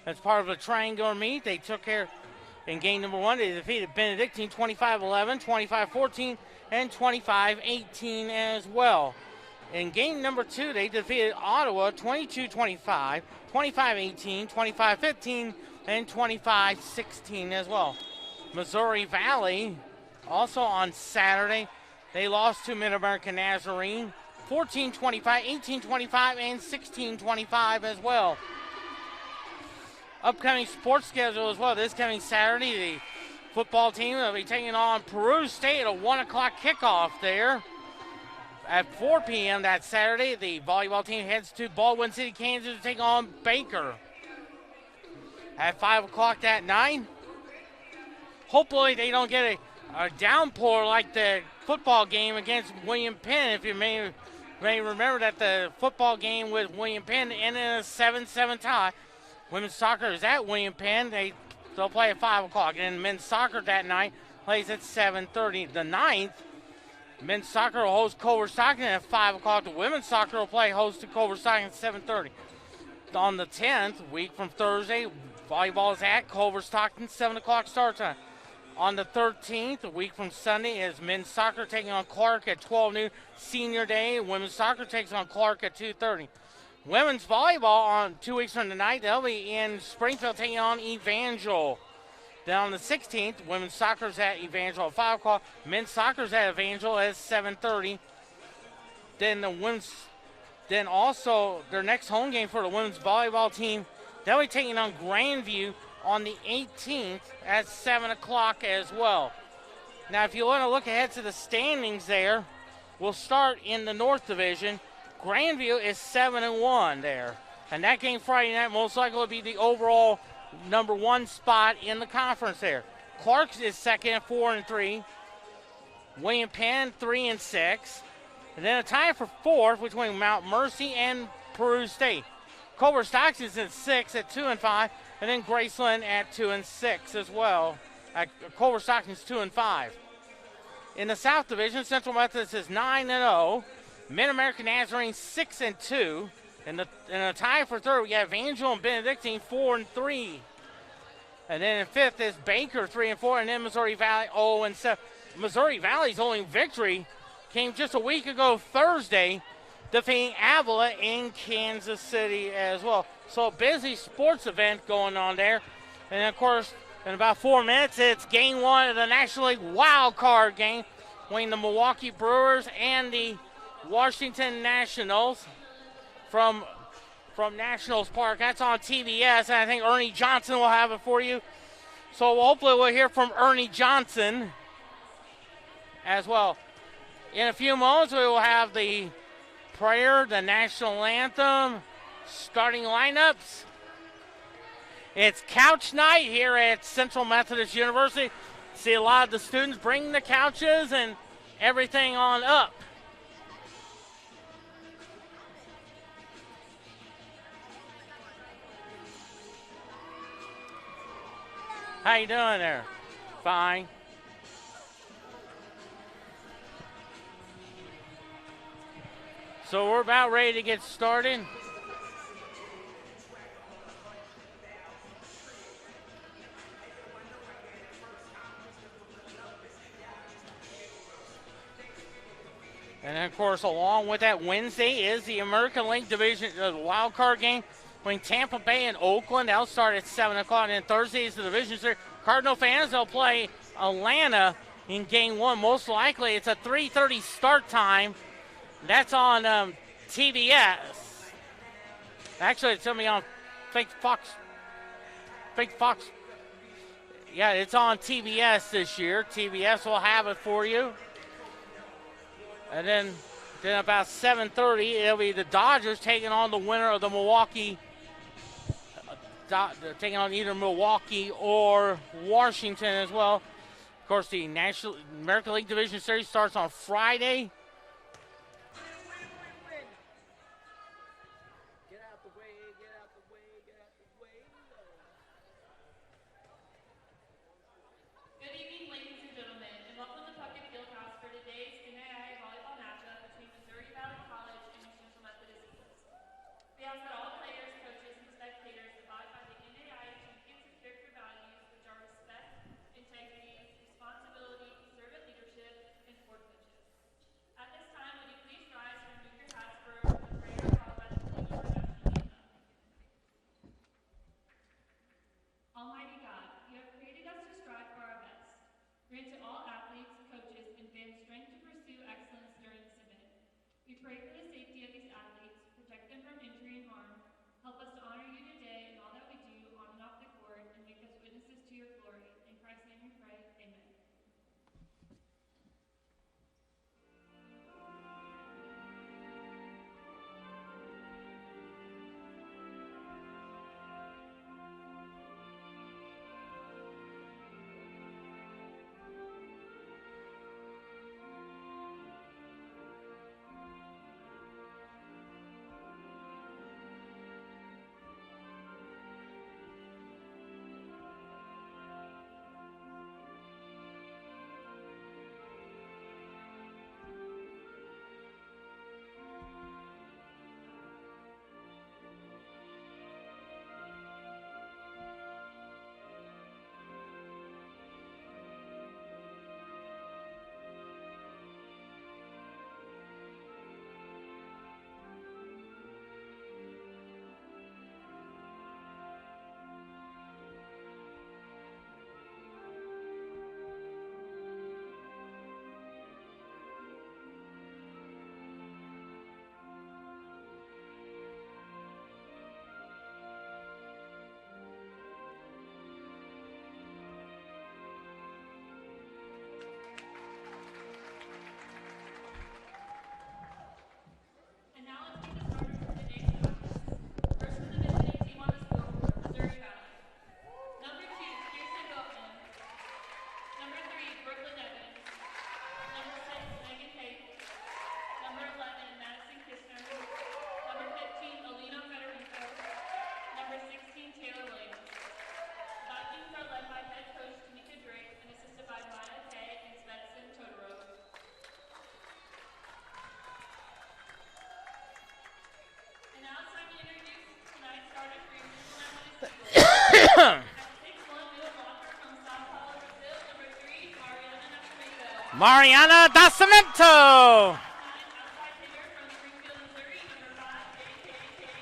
As part of a triangular meet, they took care in game number one. They defeated Benedictine 25-11, 25-14, and 25-18 as well. In game number two, they defeated Ottawa 22-25, 25-18, 25-15, and 25-16 as well. Missouri Valley, also on Saturday, they lost to Mid-American Nazarene 14-25, 18-25, and 16-25 as well. Upcoming sports schedule as well. This coming Saturday, the football team will be taking on Peru State at a 1 o'clock kickoff there. At 4 p.m. that Saturday, the volleyball team heads to Baldwin City, Kansas to take on Baker. At 5 o'clock that night, hopefully they don't get a downpour like the football game against William Penn. If you may remember that the football game with William Penn ended in a 7-7 tie. Women's soccer is at William Penn. They'll play at 5 o'clock. And men's soccer that night plays at 7:30. The 9th, men's soccer will host Culver Stockton at 5 o'clock. The women's soccer will play host to Culver Stockton at 7:30. On the 10th, week from Thursday, volleyball is at Culver Stockton, 7 o'clock start time. On the 13th, a week from Sunday, is men's soccer taking on Clark at 12 noon. Senior day, women's soccer takes on Clark at 2:30. Women's volleyball on 2 weeks from tonight, they'll be in Springfield taking on Evangel. Then on the 16th, women's soccer is at Evangel at 5 o'clock. Men's soccer is at Evangel at 7:30. Then also their next home game for the women's volleyball team, they'll be taking on Grandview on the 18th at 7 o'clock as well. Now, if you want to look ahead to the standings there, we'll start in the North Division. Grandview is 7-1 there. And that game Friday night most likely will be the overall number one spot in the conference there. Clark is second at 4-3. William Penn 3-6. And then a tie for fourth between Mount Mercy and Peru State. Culver Stockton is at 6 at 2-5. And then Graceland at 2-6 as well. Culver Stockton's 2-5. In the South Division, Central Methodist is 9-0. Mid-American Nazarene 6-2. In a tie for third, we got Evangel and Benedictine 4-3. And then in fifth is Baker 3-4, and then Missouri Valley 0-7. Missouri Valley's only victory came just a week ago Thursday, defeating Avila in Kansas City as well. So a busy sports event going on there. And of course, in about 4 minutes, it's game one of the National League wild card game between the Milwaukee Brewers and the Washington Nationals from Nationals Park. That's on TBS, and I think Ernie Johnson will have it for you. So hopefully we'll hear from Ernie Johnson as well. In a few moments, we will have the prayer, the national anthem, starting lineups. It's couch night here at Central Methodist University. See a lot of the students bring the couches and everything on up. How you doing there? Fine. So we're about ready to get started. And then, of course, along with that, Wednesday is the American League Division wild card game between Tampa Bay and Oakland. That'll start at 7 o'clock. And then Thursday is the Division Series. Cardinal fans, they'll play Atlanta in game one. Most likely it's a 3:30 start time. That's on TBS. Actually, it's going to be on Fake Fox. Yeah, it's on TBS this year. TBS will have it for you. And then about 7:30, it'll be the Dodgers taking on the winner of the Milwaukee. Taking on either Milwaukee or Washington as well. Of course, the National American League Division Series starts on Friday. Good evening, ladies and gentlemen, and welcome to Puckett Fieldhouse for today's NAIA volleyball matchup between Missouri Valley College and Central Methodist. We ask that all players, coaches, and spectators abide by the NAIA pray for the safety of these athletes, protect them from injury and harm. Help us to honor you today in all that we do on and off the court, and make us witnesses to your glory. In Christ's name we pray. Amen. And now let's meet the starters for today's matches. First for the visiting team on the scoreboard, Missouri Valley. Number 2, Kirsten Boatman. Number 3, Brooklyn Evans. Number 6, Megan Tate. Number 11, Madison Kistner. Number 15, Alina Federico. Number 16, Taylor Williams. Vikings are led by head coach Tamika Drake and assisted by Maya Kay and Svetsson Todorov. And now it's time to introduce tonight's starters for your Methodist Eagles. At 6'1" middle blocker from Sao Paulo, Brazil, number 3, Mariana Nascimento. Mariana da Cimento. 9, outside hitter from Springfield, Missouri, number 5, J.K.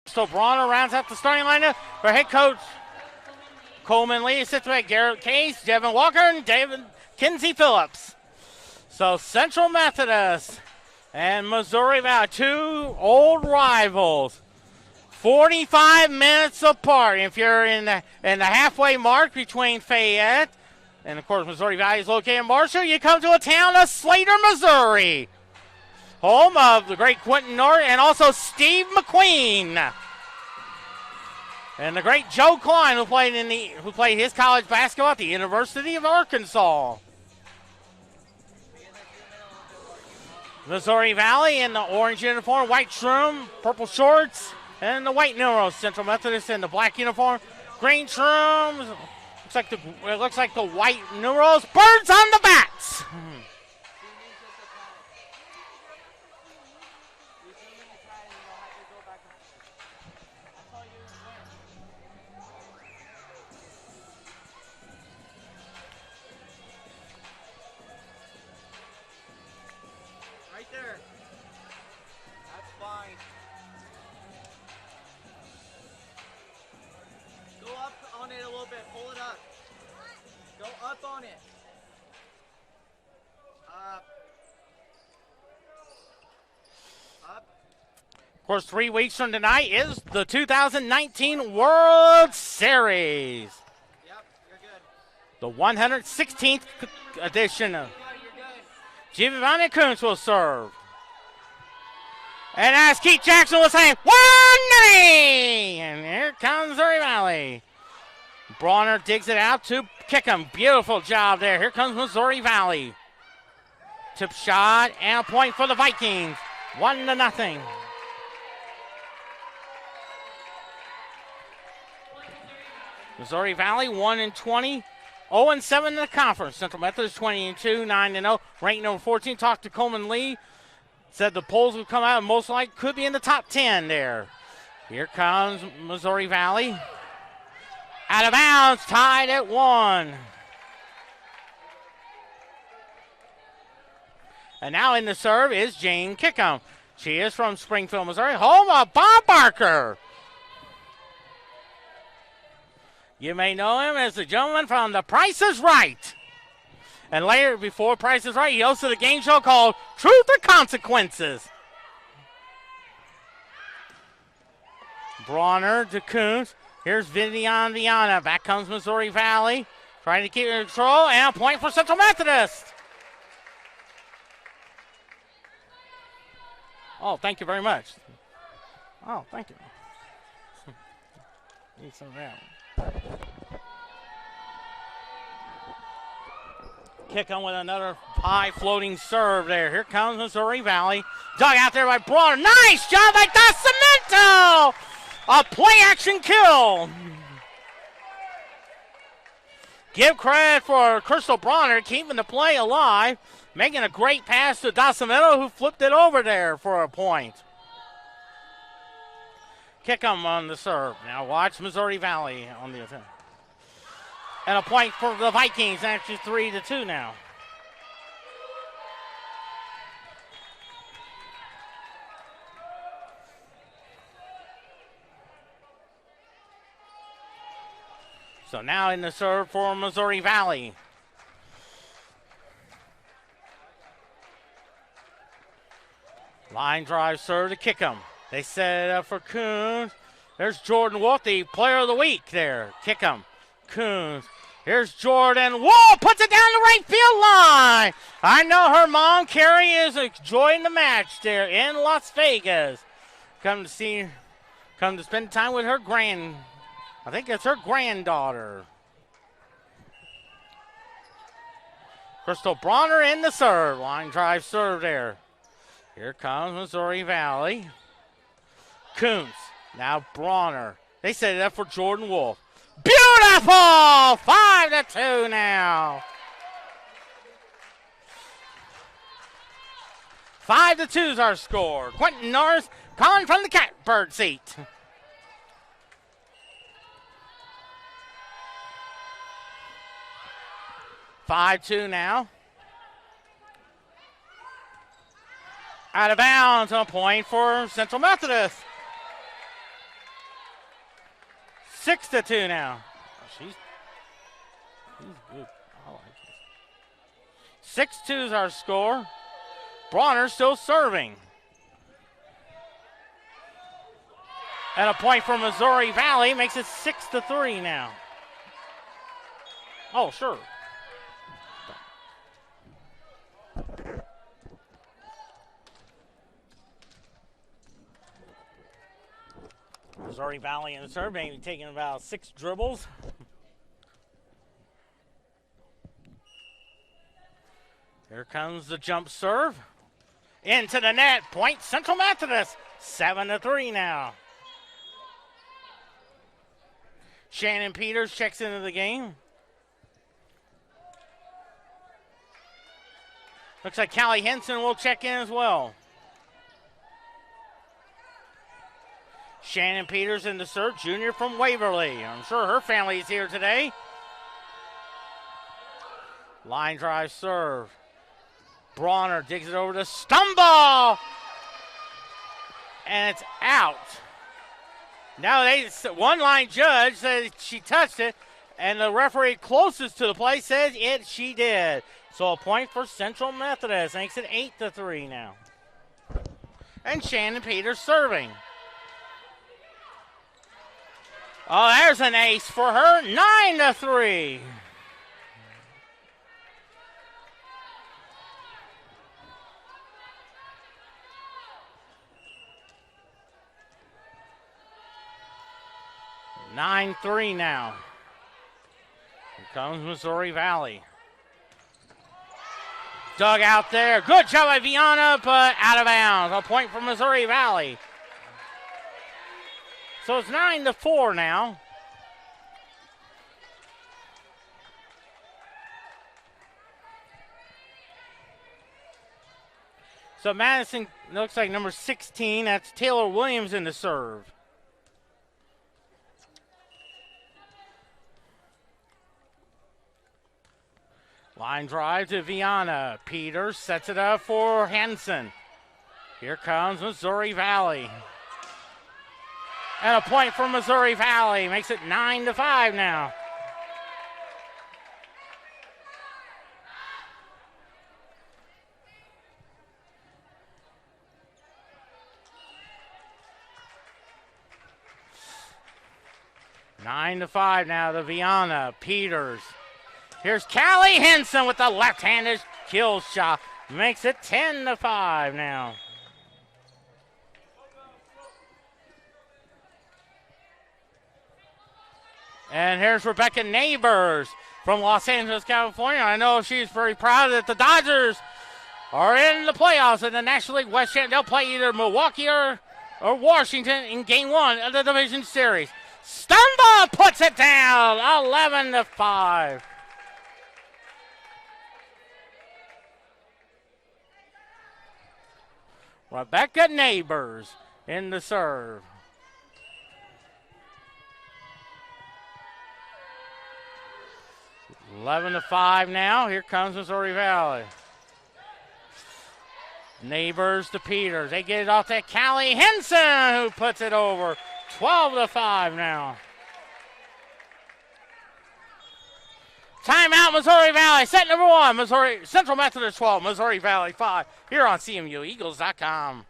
So Bronner rounds out the starting lineup for head coach Coleman Lee, assisted by Garrett Case, Devin Walker, and David Kinsey Phillips. So Central Methodist and Missouri Valley, two old rivals, 45 minutes apart. If you're in the halfway mark between Fayette and, of course, Missouri Valley is located in Marshall, you come to a town of Slater, Missouri, home of the great Quentin Norton and also Steve McQueen. And the great Joe Klein, who played his college basketball at the University of Arkansas. Missouri Valley in the orange uniform, white shroom, purple shorts, and the white numerals. Central Methodist in the black uniform, green shrooms. It looks like the white numerals. Birds on the bats. Right there. That's fine. Go up on it a little bit. Pull it up. Go up on it. Up. Up. Of course, 3 weeks from tonight is the 2019 World Series. Yep, you're good. The 116th edition of You're good. Giovanni Kuntz will serve. And as Keith Jackson will say, 1-0! And here comes Missouri Valley. Bronner digs it out to Kickham. Beautiful job there. Here comes Missouri Valley. Tip shot and a point for the Vikings. 1-0. Missouri Valley 1-20 0-7 in the conference. Central Methodist 20-2, 9-0. Ranked number 14. Talked to Coleman Lee. Said the polls would come out and most likely could be in the top 10 there. Here comes Missouri Valley. Out of bounds, tied at 1. And now in the serve is Jane Kickham. She is from Springfield, Missouri, home of Bob Barker. You may know him as the gentleman from The Price is Right. And later, before Price is Right, he hosted a game show called Truth or Consequences. Bronner to Coons. Here's Vivian Viana. Back comes Missouri Valley. Trying to keep it in control. And a point for Central Methodist. Oh, thank you very much. Oh, thank you. Need some of that. Kick on with another high floating serve there. Here comes Missouri Valley. Dug out there by Bronner. Nice job by Dascimento! A play action kill. Give credit for Crystal Bronner keeping the play alive. Making a great pass to Dascimento, who flipped it over there for a point. Kick him on the serve. Now watch Missouri Valley on the attack. And a point for the Vikings, actually 3-2 now. So now in the serve for Missouri Valley. Line drive serve to kick him. They set it up for Coons. There's Jordan Wolf, the player of the week there. Kick him. Coons. Here's Jordan. Whoa, puts it down the right field line. I know her mom, Carrie, is enjoying the match there in Las Vegas. Come to spend time with her I think it's her granddaughter. Crystal Bronner in the serve. Line drive serve there. Here comes Missouri Valley. Coons. Now Bronner. They set it up for Jordan Wolf. Beautiful! 5-2 now. 5-2 is our score. Quentin Norris calling from the catbird seat. (5-2) now. Out of bounds, a point for Central Methodist. 6-2 now. She's good. I like this. 6-2 is our score. Bronner still serving. And a point for Missouri Valley makes it 6-3 now. Oh, sure. Missouri Valley in the serve, maybe taking about 6 dribbles. Here comes the jump serve. Into the net, point Central Methodist. 7-3 now. Shannon Peters checks into the game. Looks like Callie Henson will check in as well. Shannon Peters in the serve, junior from Waverly. I'm sure her family is here today. Line drive serve. Bronner digs it over to Stumble. And it's out. Now one line judge said she touched it, and the referee closest to the play says she did. So a point for Central Methodist. Makes it 8-3 now. And Shannon Peters serving. Oh, there's an ace for her. 9-3. (9-3) now. Here comes Missouri Valley. Dug out there. Good job by Viana, but out of bounds. A point for Missouri Valley. So it's 9-4 now. So Madison looks like number 16. That's Taylor Williams in the serve. Line drive to Viana. Peters sets it up for Henson. Here comes Missouri Valley. And a point for Missouri Valley. Makes it 9-5 now. Nine to 5 now to Viana. Peters. Here's Callie Henson with the left-handed kill shot. Makes it 10-5 now. And here's Rebecca Neighbors from Los Angeles, California. I know she's very proud that the Dodgers are in the playoffs in the National League West. They'll play either Milwaukee or Washington in Game 1 of the Division Series. Stumba puts it down, 11-5. Rebecca Neighbors in the serve. Eleven to 5 now. Here comes Missouri Valley. Neighbors to Peters. They get it off to Callie Henson, who puts it over. 12-5 now. Timeout, Missouri Valley. Set number 1, Missouri Central Methodist 12, Missouri Valley 5. Here on CMUEagles.com.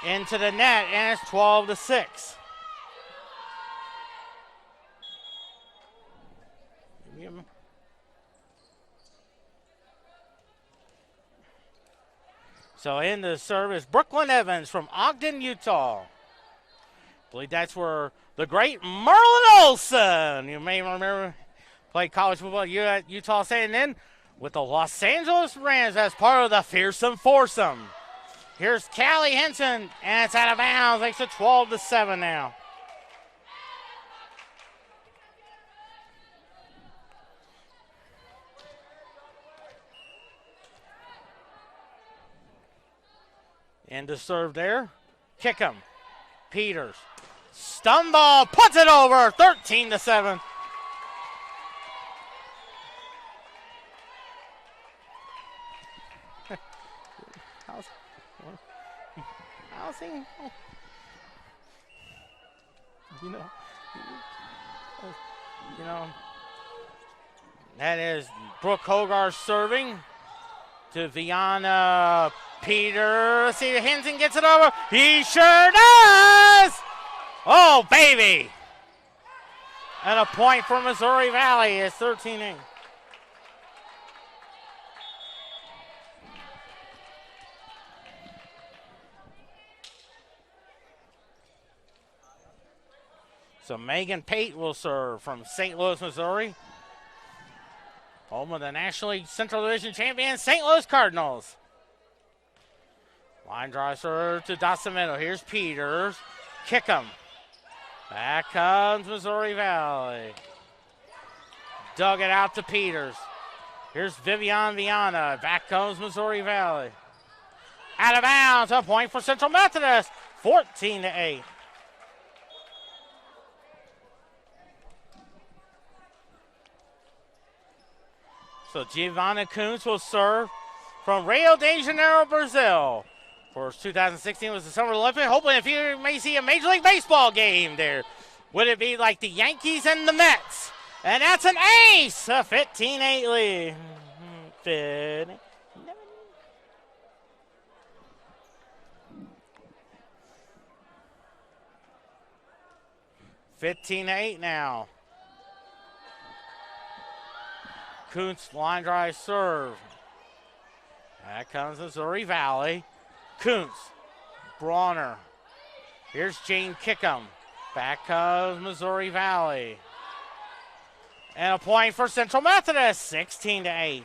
Into the net, and it's 12-6. So in the service, Brooklyn Evans from Ogden, Utah. I believe that's where the great Merlin Olsen, you may remember, played college football at Utah State, and then with the Los Angeles Rams as part of the fearsome foursome. Here's Callie Henson, and it's out of bounds. Makes it 12-7 now. And to serve there, kick him. Peters. Stumble, puts it over, 13-7. How's he? You know, that is Brooke Hogarth serving to Viana Peter. Let's see if Henson gets it over. He sure does! Oh, baby! And a point for Missouri Valley. It's 13-8. So Megan Pate will serve from St. Louis, Missouri. Home of the National League Central Division champion, St. Louis Cardinals. Line drive serve to Dosamento. Here's Peters. Kick him. Back comes Missouri Valley. Dug it out to Peters. Here's Vivian Viana. Back comes Missouri Valley. Out of bounds. A point for Central Methodist. 14-8. So Giovanna Kuntz will serve from Rio de Janeiro, Brazil. Of course, 2016 was the Summer Olympics. Hoping if you may see a Major League Baseball game there. Would it be like the Yankees and the Mets? And that's an ace! A 15-8 lead. 15-8 now. Kuntz line drive serve. That comes Missouri Valley. Kuntz, Bronner. Here's Jane Kickham. Back comes Missouri Valley. And a point for Central Methodist, 16-8.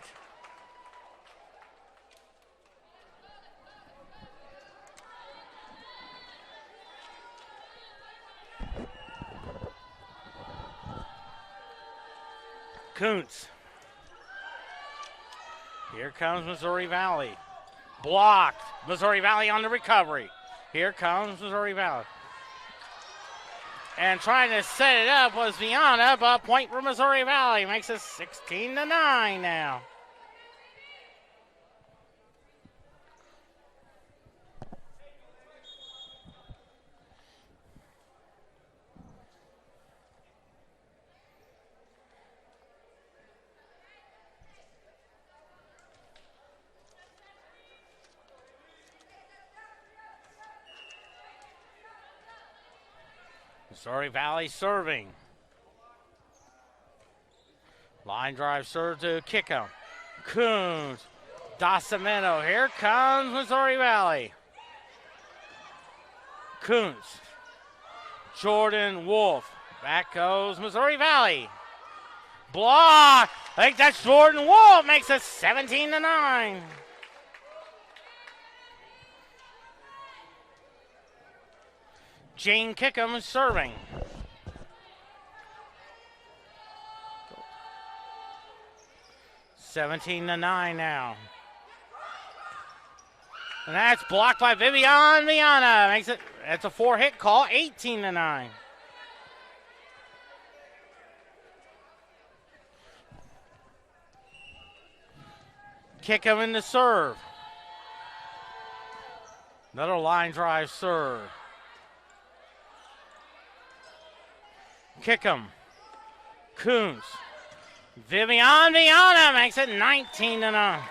Kuntz. Here comes Missouri Valley. Blocked. Missouri Valley on the recovery. Here comes Missouri Valley. And trying to set it up was Viana, but point for Missouri Valley. Makes it 16-9 now. Missouri Valley serving. Line drive serve to Kickham. Kuntz. Dosamento. Here comes Missouri Valley. Kuntz. Jordan Wolf. Back goes Missouri Valley. Block. I think that's Jordan Wolf. Makes it 17-9. Jane Kickham is serving. $17-9 now. And that's blocked by Vivian Viana. Makes it, that's a 4-hit call, 18-9. Kickham in the serve. Another line drive serve. Kickham. Kuntz. Vivian Viana makes it 19-9.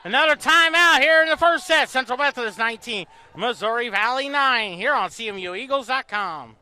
Another timeout here in the first set. Central Methodist 19, Missouri Valley 9 here on CMUEagles.com.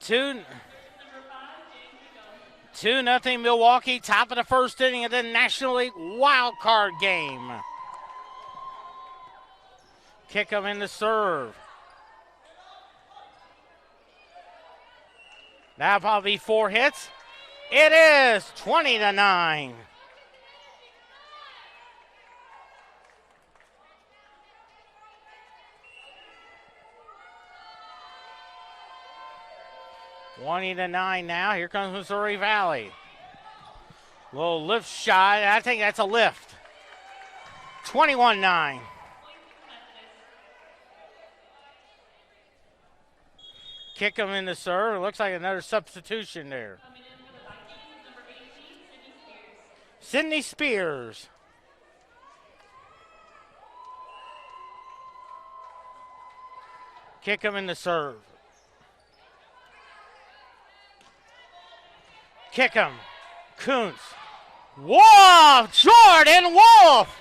Two nothing Milwaukee, top of the first inning of the National League wild card game. Kickham in the serve. That'll probably be 4 hits. It is 20-9. Now. Here comes Missouri Valley. Little lift shot. I think that's a lift. 21-9. Kick him in the serve. It looks like another substitution there. Coming in for the Vikings is number 18, Sydney Spears. Sydney Spears. Kick him in the serve. Kick him. Kuntz. Wolf! Jordan Wolf!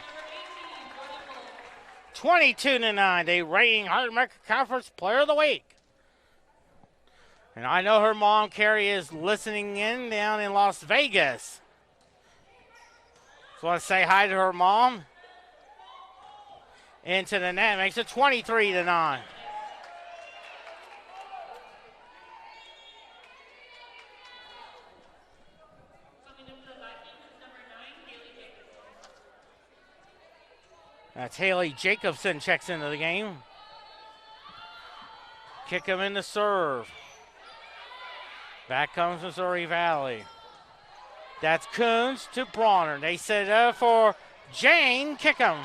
22-9. The reigning Heart America Conference Player of the Week. And I know her mom, Carrie, is listening in down in Las Vegas. So I want to say hi to her mom. Into the net. Makes it 23-9. That's Haley Jacobson checks into the game. Kick him in the serve. Back comes Missouri Valley. That's Coons to Bronner. They set it up for Jane. Kick him.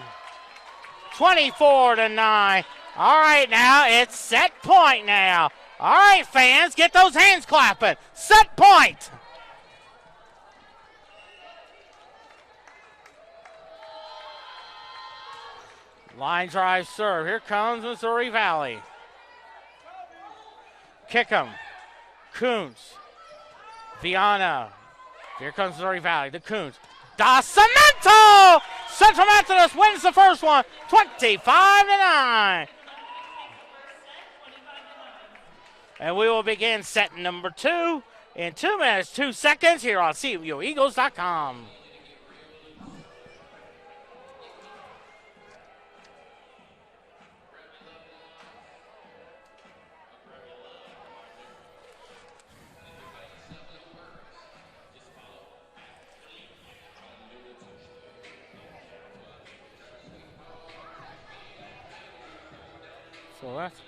24-9. All right, now it's set point now. All right, fans, get those hands clapping. Set point. Line drive serve. Here comes Missouri Valley. Kick him. Coons. Viana. Here comes Missouri Valley. The Coons. Da Cemento! Central Methodist wins the first one. 25-9. And we will begin set number 2 in 2 minutes, 2 seconds here on CMUEagles.com. So that's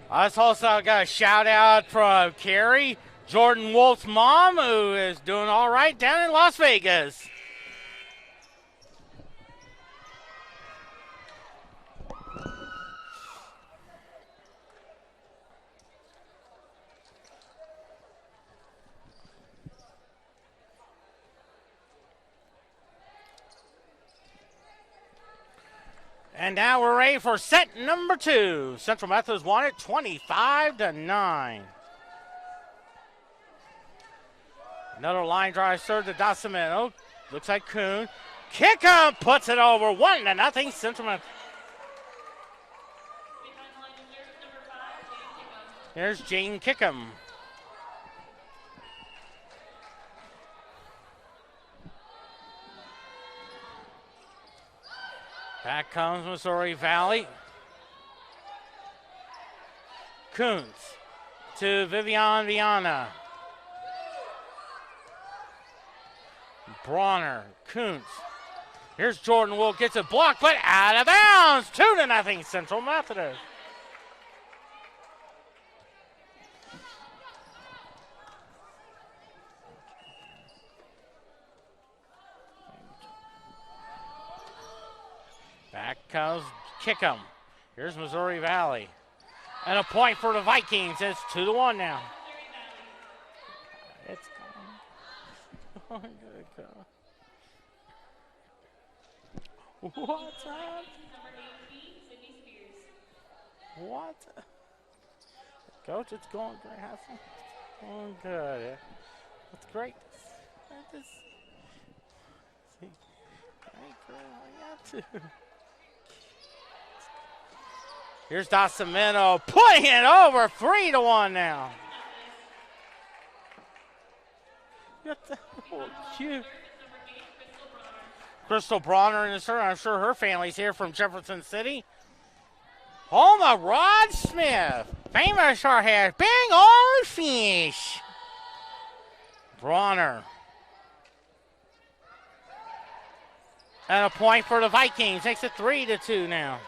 I also got a shout out from Carrie, Jordan Wolf's mom, who is doing all right down in Las Vegas. And now we're ready for set number 2. Central Methodist won it 25-9. Another line drive serve to Docimento. Looks like Kuhn. Kick him, puts it over 1-0 Central Methodist. There's Jane Kickham. Back comes Missouri Valley. Coons to Vivian Viana. Bronner, Coons. Here's Jordan Wolf, gets it blocked, but out of bounds. 2-0 Central Methodist. Back comes Kickham. Here's Missouri Valley. And a point for the Vikings. It's 2-1 now. It's going. What's up? What? Coach, it's going great. Going good. That's great. See, I got to. Here's Docimento putting it over 3-1 now. Cute. Crystal Bronner in the serve. I'm sure her family's here from Jefferson City. Home of Rod Smith. Famous short hair. Big old fish. Bronner. And a point for the Vikings. Makes it 3-2 now.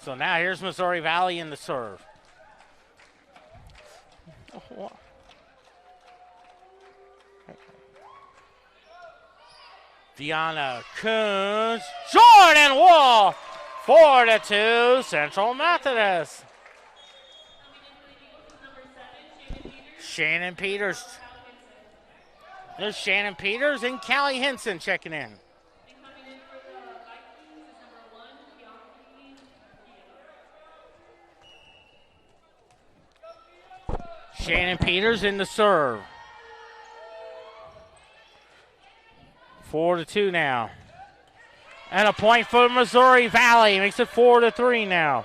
So now here's Missouri Valley in the serve. Deanna Coons. Jordan Wolf. 4-2 Central Methodist. Shannon Peters. There's Shannon Peters and Callie Henson checking in. Shannon Peters in the serve. 4-2 now. And a point for Missouri Valley. Makes it 4-3 now.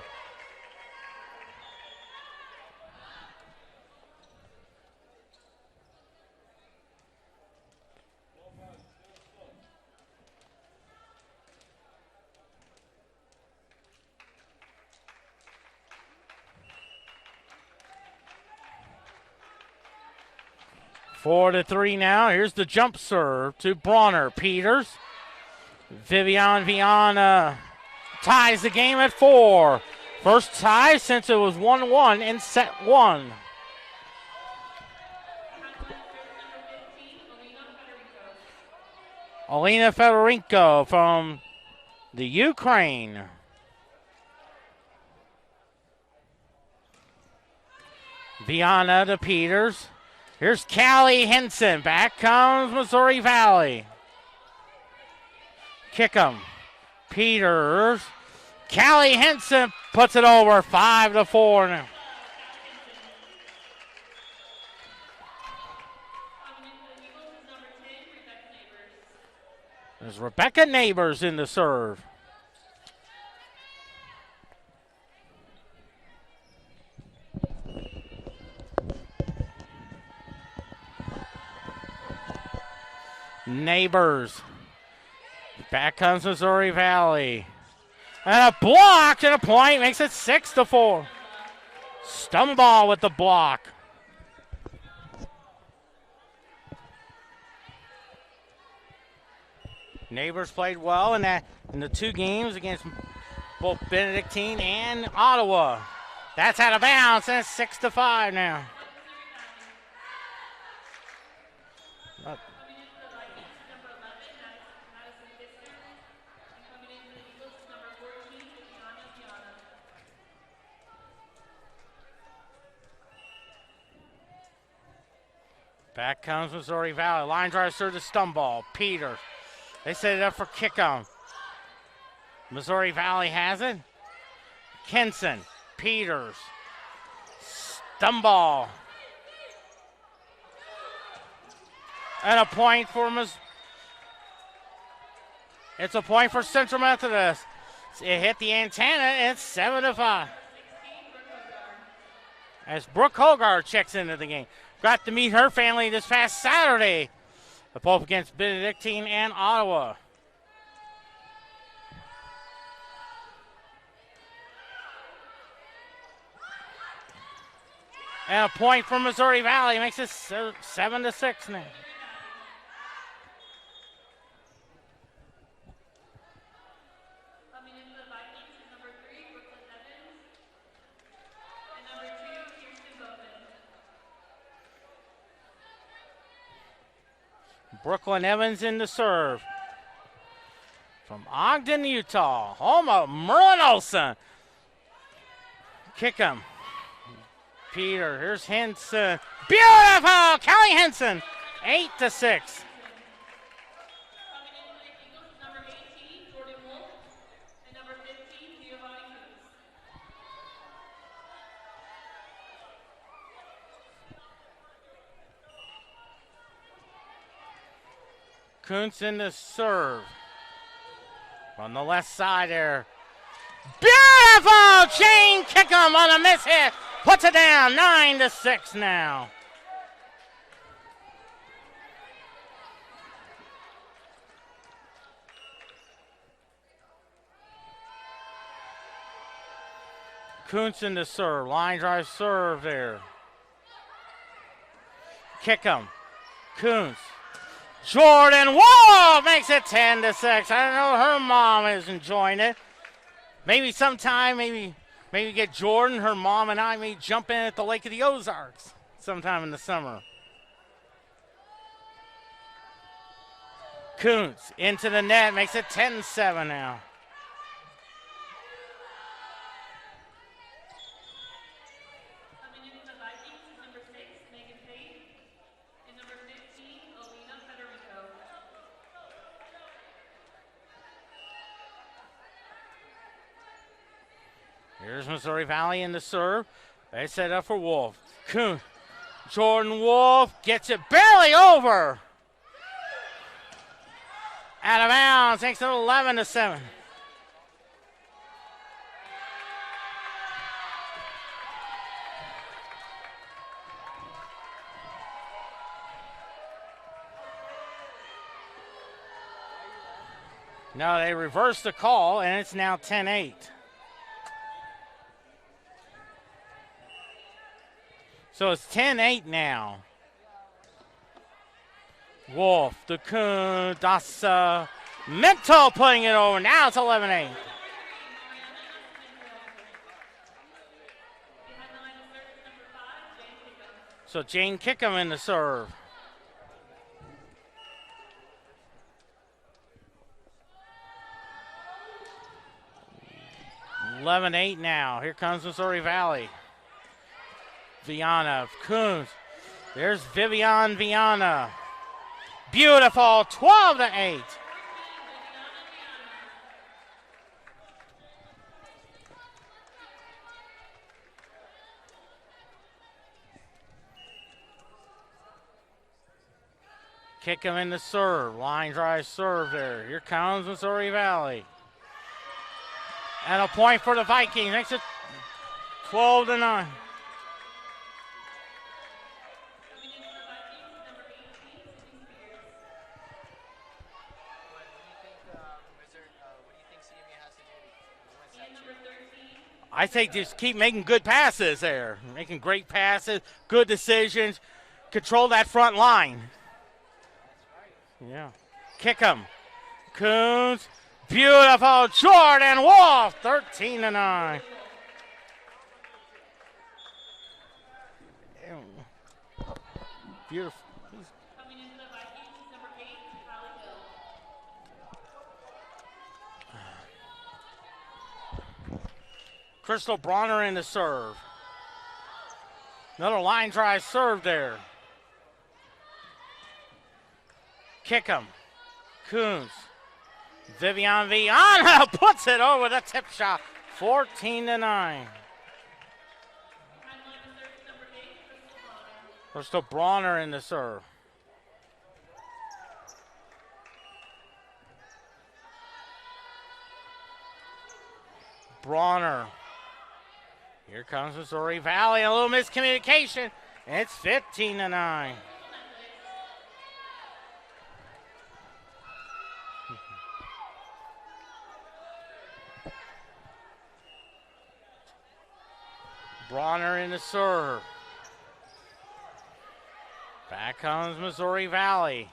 Four to three now. Here's the jump serve to Bronner. Peters. Vivian Viana ties the game at 4. First tie since it was 1-1 in set 1. Alina Fedorenko from the Ukraine. Viana to Peters. Here's Callie Henson. Back comes Missouri Valley. Kick 'em. Peters. Callie Henson puts it over 5-4 now. There's Rebecca Neighbors in the serve. Neighbors. Back comes Missouri Valley. And a block and a point makes it 6-4. Stumbaugh with the block. Neighbors played well in the two games against both Benedictine and Ottawa. That's out of bounds, and it's 6-5 now. Back comes Missouri Valley. Line drive serve to Stumball. Peters. They set it up for kick-on. Missouri Valley has it. Kenson. Peters. Stumball. And a point for It's a point for Central Methodist. It hit the antenna, and it's 7-5. As Brooke Hogarth checks into the game. Got to meet her family this past Saturday. The Pope against Benedictine and Ottawa. And a point for Missouri Valley makes it 7-6 now. Coming into the Vikings is number 3, Brooklyn Evans. And number 2, Kirsten Bowman. Brooklyn Evans in the serve. From Ogden, Utah. Home of Merlin Olsen. Kick him. Peter, here's Henson. Beautiful! Kelly Henson. 8-6. Coming in for the Eagles is number 18, Jordan Wolf. And number 15, Giovanni Coons. Kuntz in the serve. On the left side there. Beautiful! Chain kick him on a miss hit. Puts it down, 9-6 now. Kuntz in the serve. Line drive serve there. Kick him. Kuntz. Jordan Wall makes it 10-6. I know her mom is enjoying it. Maybe sometime, maybe get Jordan, her mom, and I may jump in at the Lake of the Ozarks sometime in the summer. Kuntz into the net, makes it 10-7 now. Coming into the Vikings is number 6, Megan Payne. And number 15, Alina Federico. Here's Missouri Valley in the serve. They set up for Wolf. Kuntz. Jordan Wolf gets it barely over. Out of bounds, takes it 11-7. No, they reversed the call, and it's now 10-8. So it's 10-8 now. Wolf, the Kuhn, Mento putting it over. Now it's 11-8. Behind the line of service number 5, Jane Kickham. So Jane Kickham in the serve. $11-8 now. Here comes Missouri Valley. Viana, Kuntz. There's Vivian Viana. Beautiful, 12-8. Kick him in the serve. Line drive serve there. Here comes Missouri Valley. And a point for the Vikings. Makes it 12-9. I think just keep making good passes there. Making great passes, good decisions. Control that front line. Yeah. Kick him. Kuntz. Beautiful. Jordan Wolf. 13-9. Beautiful. Coming into the Vikings is number 8, Holly Hill. Crystal Bronner in the serve. Another line drive serve there. Kick 'em. Coons. Vivian Viana puts it over the tip shot. 14-9. Crystal Bronner in the serve. Bronner. Here comes Missouri Valley. A little miscommunication. It's 15-9. Bronner in the serve. Back comes Missouri Valley.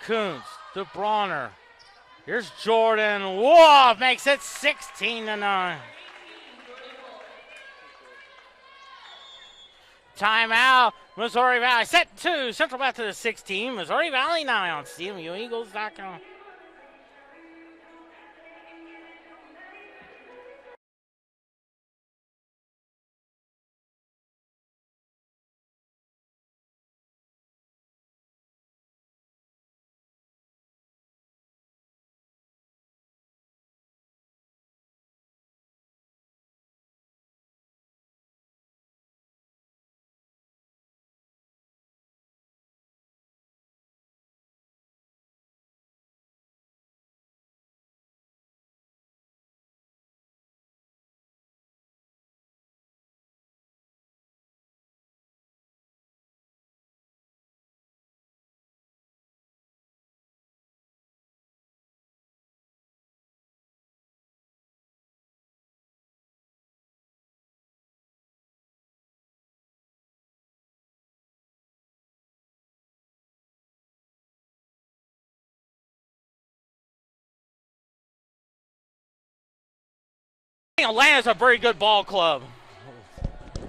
Coons to Bronner. Here's Jordan Wolf, makes it 16-9. Timeout, Missouri Valley. Set 2, Central Methodist 16. Missouri Valley now on CMUEagles.com. Atlanta's a very good ball club. They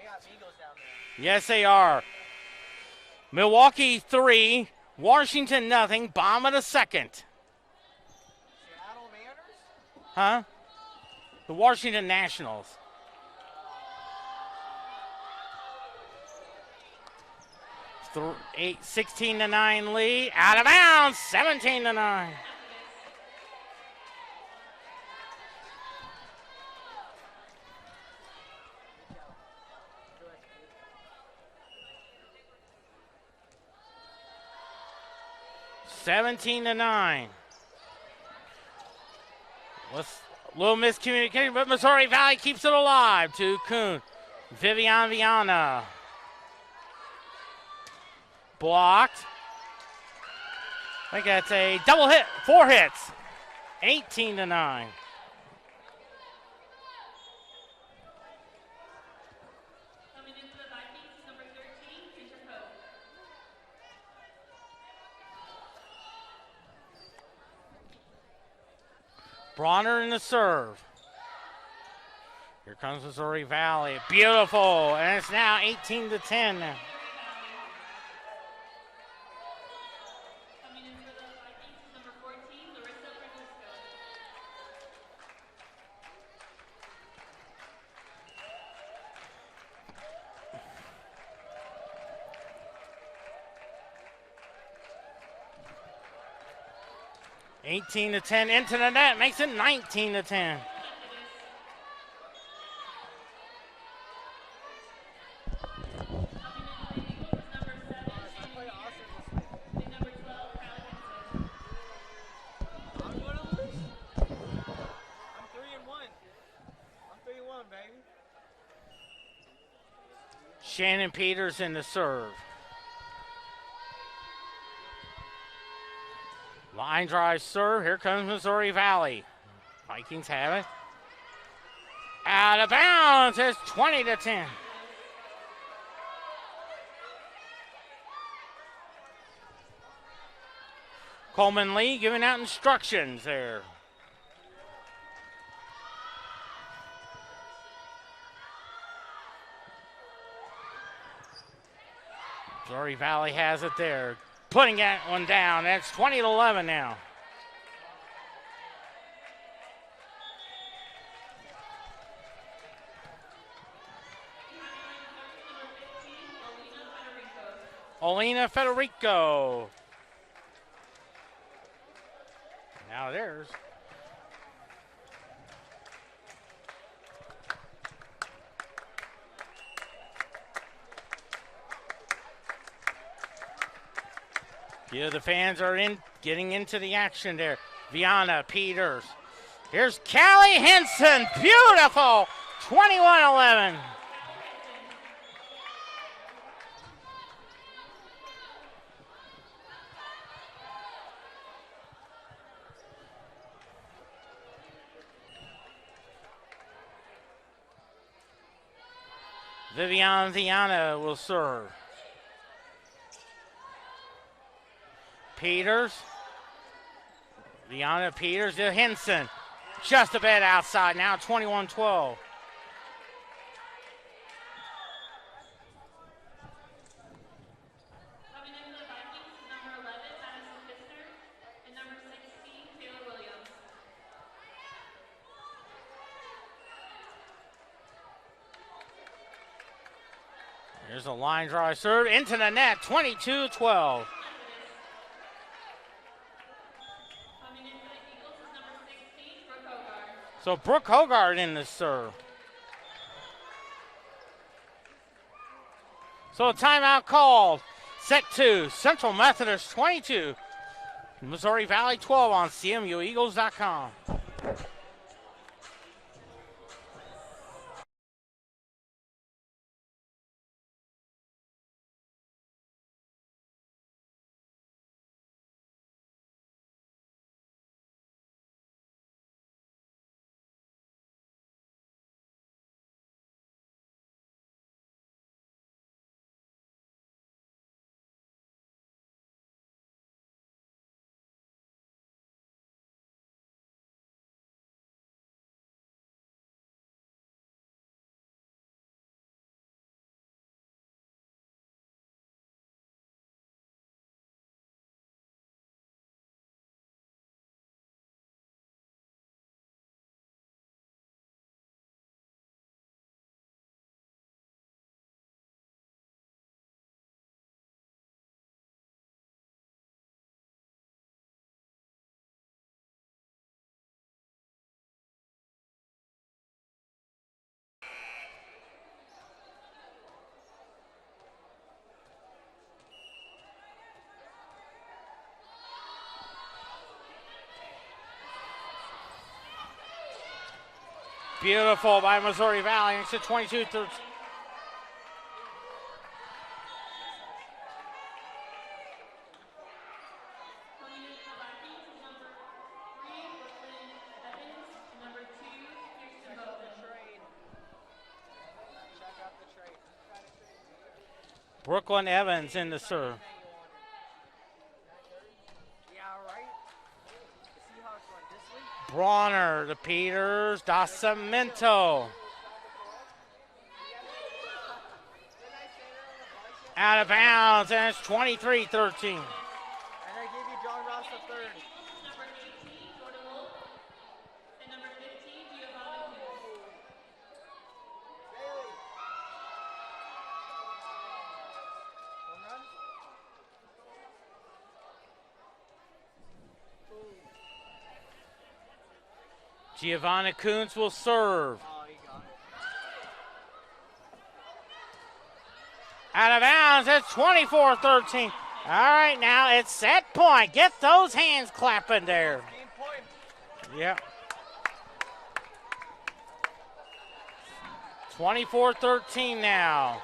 got Eagles down there. Yes, they are. Milwaukee 3, Washington nothing. Bottom of the second. Seattle Mariners? Huh? The Washington Nationals. Th- 16-9 lead. Out of bounds. 17-9. $17-9. With a little miscommunication, but Missouri Valley keeps it alive to Kuhn. Vivian Viana. Blocked. I think that's a double hit. 4 hits. 18-9. Coming into the Vikings, number 13, Kincher Poe. Bronner in the serve. Here comes Missouri Valley. Beautiful. And it's now 18-10. Coming into the Vikings, number 14, Larissa Francisco. $18-10 into the net. Makes it 19-10. Shannon Peters in the serve. Line drive serve. Here comes Missouri Valley. Vikings have it. Out of bounds. It's 20-10. Coleman Lee giving out instructions there. Missouri Valley has it there. Putting that one down. That's 20-11 now. Olena Federico. Now there's. Yeah, the fans are getting into the action there. Viana Peters. Here's Callie Henson. Beautiful. 21-11. Viana will serve. Peters. Viana Peters to Henson. Just a bit outside now, 21-12. Coming in for the Vikings, number 11, Madison Pfister, and number 16, Taylor Williams. Here's a line drive serve into the net, 22-12. Coming in for the Eagles is number 16, Brooke Hogard. So Brooke Hogard in the serve. So a timeout called. Set 2, Central Methodist 22, Missouri Valley 12 on CMUEagles.com. Beautiful by Missouri Valley. It's at 22-13. Coming in for the Vikings is number 3, Brooklyn Evans, and number 2, Kirsten Bowman. Check out the trade. Brooklyn Evans in the serve. Yeah, right? The Seahawks won this week. Bronner to Peters, Cemento. Out of bounds, and it's 23-13. And I gave you John Ross the third. Eagles, number 18, Jordan Wolf, and number 15, Giovanni Hughes. Home run? Giovanna Kuntz will serve. Oh, he got it. Out of bounds, it's 24-13. All right, now it's set point. Get those hands clapping there. Game point. Yep. 24-13 now.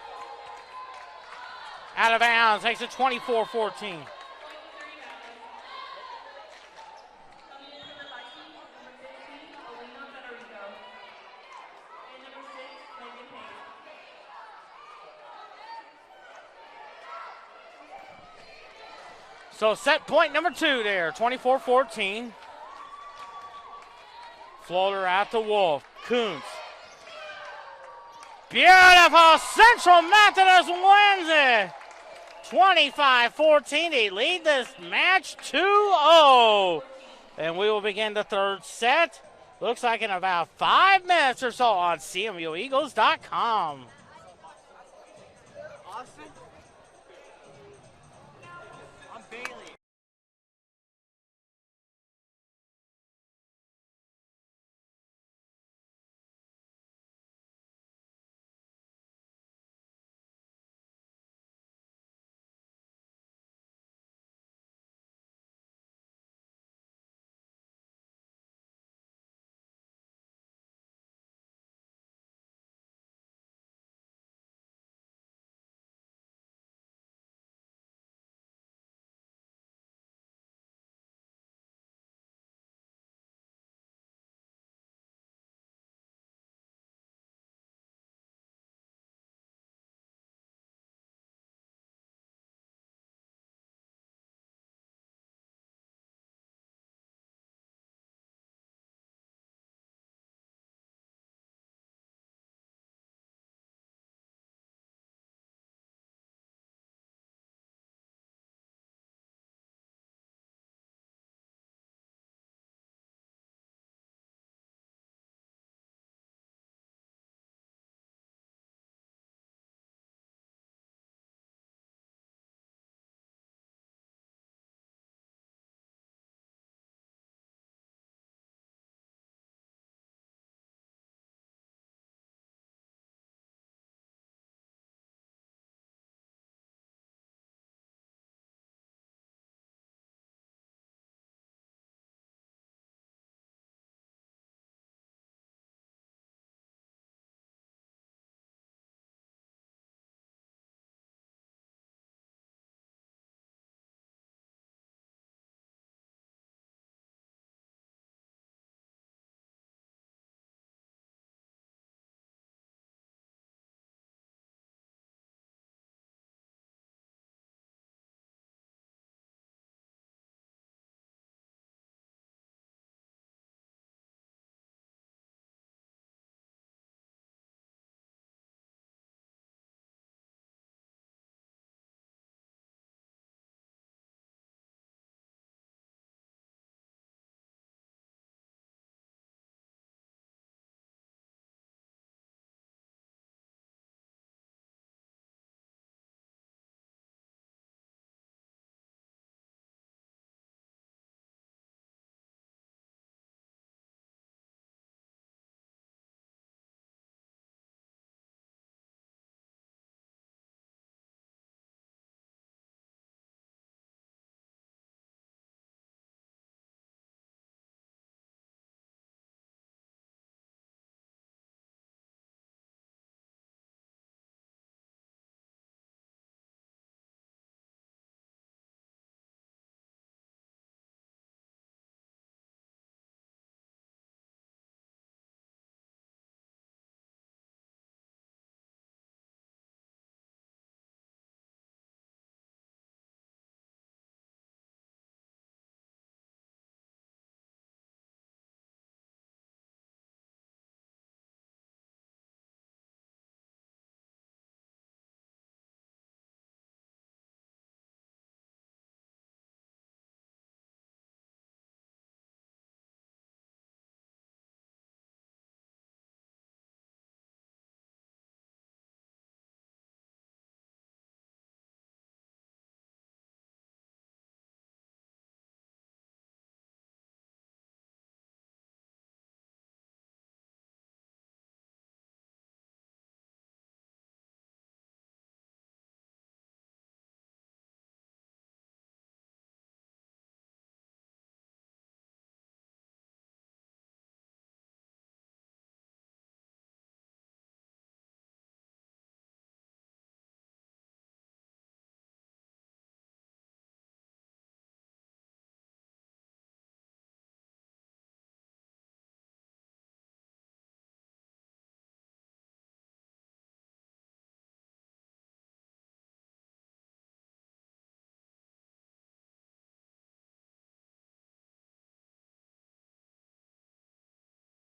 Out of bounds, makes it 24-14. Coming in for the Vikings, number 15, Olena Federico, and number 6, Megan Hayes. So set point number 2 there, 24-14. Floater out to Wolf. Kuntz. Beautiful. Central Methodist wins it. 25-14. They lead this match 2-0. And we will begin the third set. Looks like in about 5 minutes or so on CMUEagles.com. Austin? Bailey.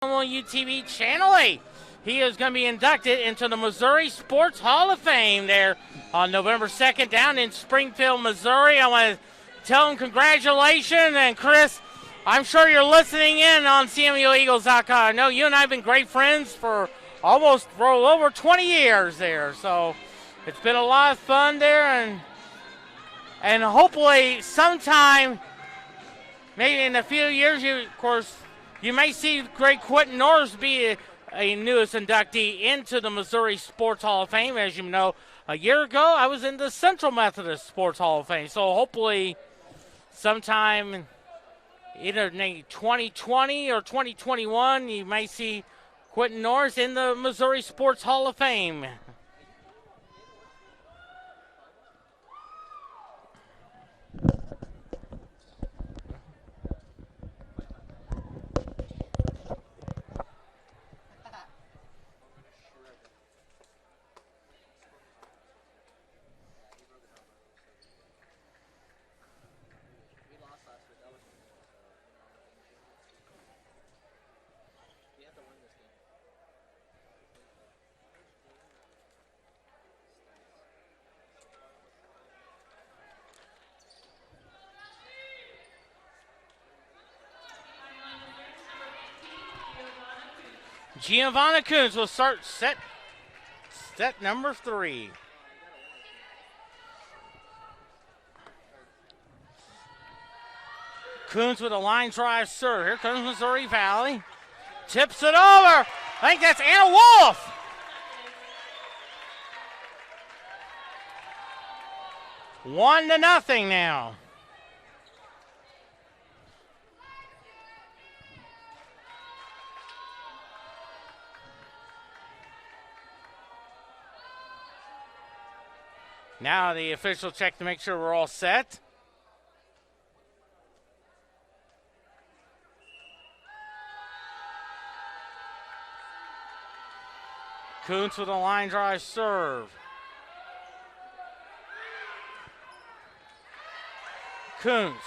UTV Channel 8. He is going to be inducted into the Missouri Sports Hall of Fame there on November 2nd down in Springfield, Missouri. I want to tell him congratulations. And Chris, I'm sure you're listening in on CMUEagles.com. I know you and I have been great friends for over 20 years there. So it's been a lot of fun there. And And hopefully sometime, maybe in a few years, of course, you may see great Quentin Norris be a newest inductee into the Missouri Sports Hall of Fame. As you know, a year ago, I was in the Central Methodist Sports Hall of Fame. So hopefully sometime either 2020 or 2021, you may see Quentin Norris in the Missouri Sports Hall of Fame. Giovanna Coons will start set number 3. Coons with a line drive serve. Here comes Missouri Valley. Tips it over. I think that's Anna Wolf. 1-0 now. Now the official check to make sure we're all set. Kuntz with a line drive serve. Kuntz.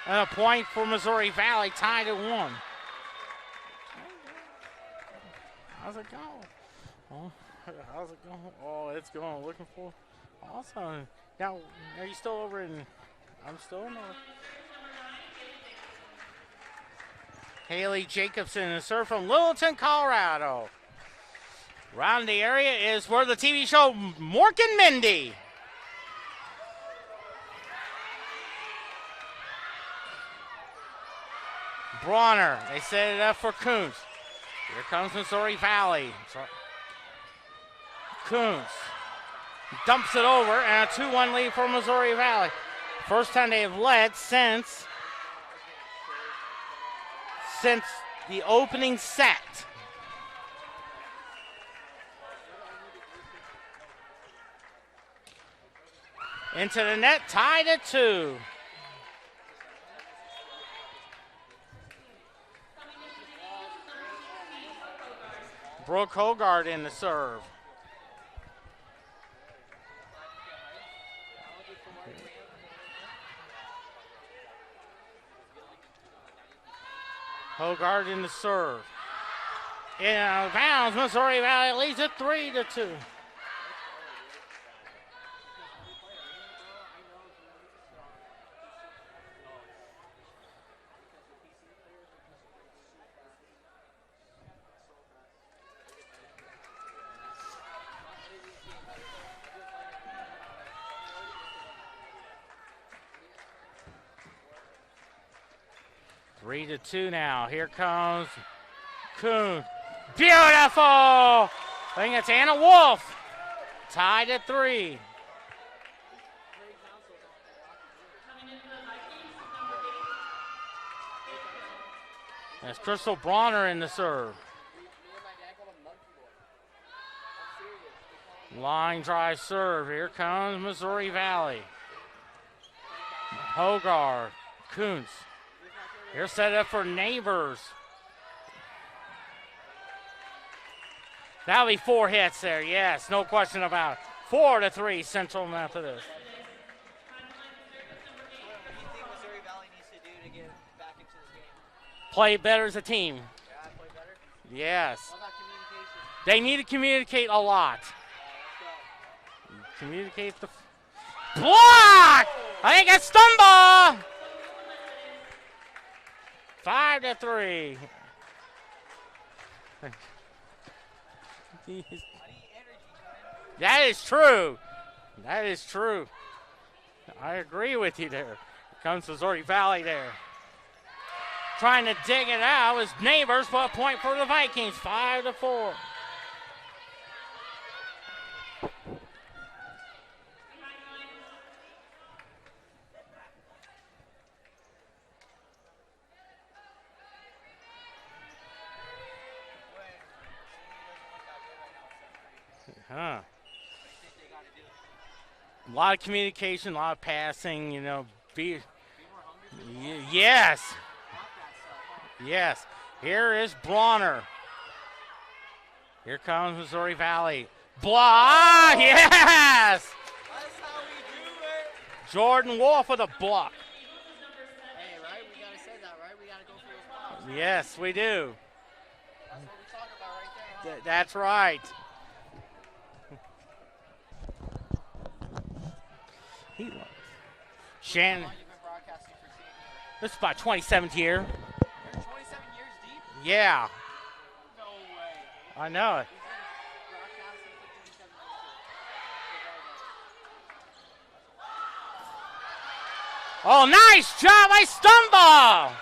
And a point for Missouri Valley, tied at 1. How's it going? Oh, how's it going? Oh, it's going. Looking for. Awesome. Now, are you still over in? I'm still in. Haley Jacobson, a serve from Littleton, Colorado. Around the area is for the TV show Mork and Mindy. Bronner, they set it up for Kuntz. Here comes Missouri Valley. Kuntz dumps it over, and a 2-1 lead for Missouri Valley. First time they have led since the opening set. Into the net, tied at 2. Brooke Hogard in the serve. Hogard in the serve. In out of bounds, Missouri Valley leads it 3-2. Three to 2 now. Here comes Kuhn. Beautiful! I think it's Anna Wolf. Tied at 3. That's Crystal Bronner in the serve. Line drive serve. Here comes Missouri Valley. Hogard. Kuntz. Here's set up for Neighbors. That'll be 4 hits there. Yes, no question about it. 4-3 Central Methodist. What do you think Missouri Valley needs to do to get back into this game? Play better as a team. Yeah, play better? Yes. What about communication? They need to communicate a lot. Let's go. Communicate the block. I think it's Stumba. 5-3. That is true. That is true. I agree with you there. Here comes Missouri Valley there. Trying to dig it out. His neighbors put a point for the Vikings, 5-4. Huh. A lot of communication, a lot of passing, you know. Yes. Yes. Here is Bronner. Here comes Missouri Valley. Yes! That's how we do it. Jordan Wolf with a block. Hey, right? We gotta say that, right? We gotta go for those blocks. Yes, we do. That's what we talk about right there, huh? That's right. Shannon. How long you been broadcasting for TNE? This is about 27th year. You're 27 years deep? Yeah, No way. I know it. He's been broadcasting for 27 years. Oh, nice job by Stumble.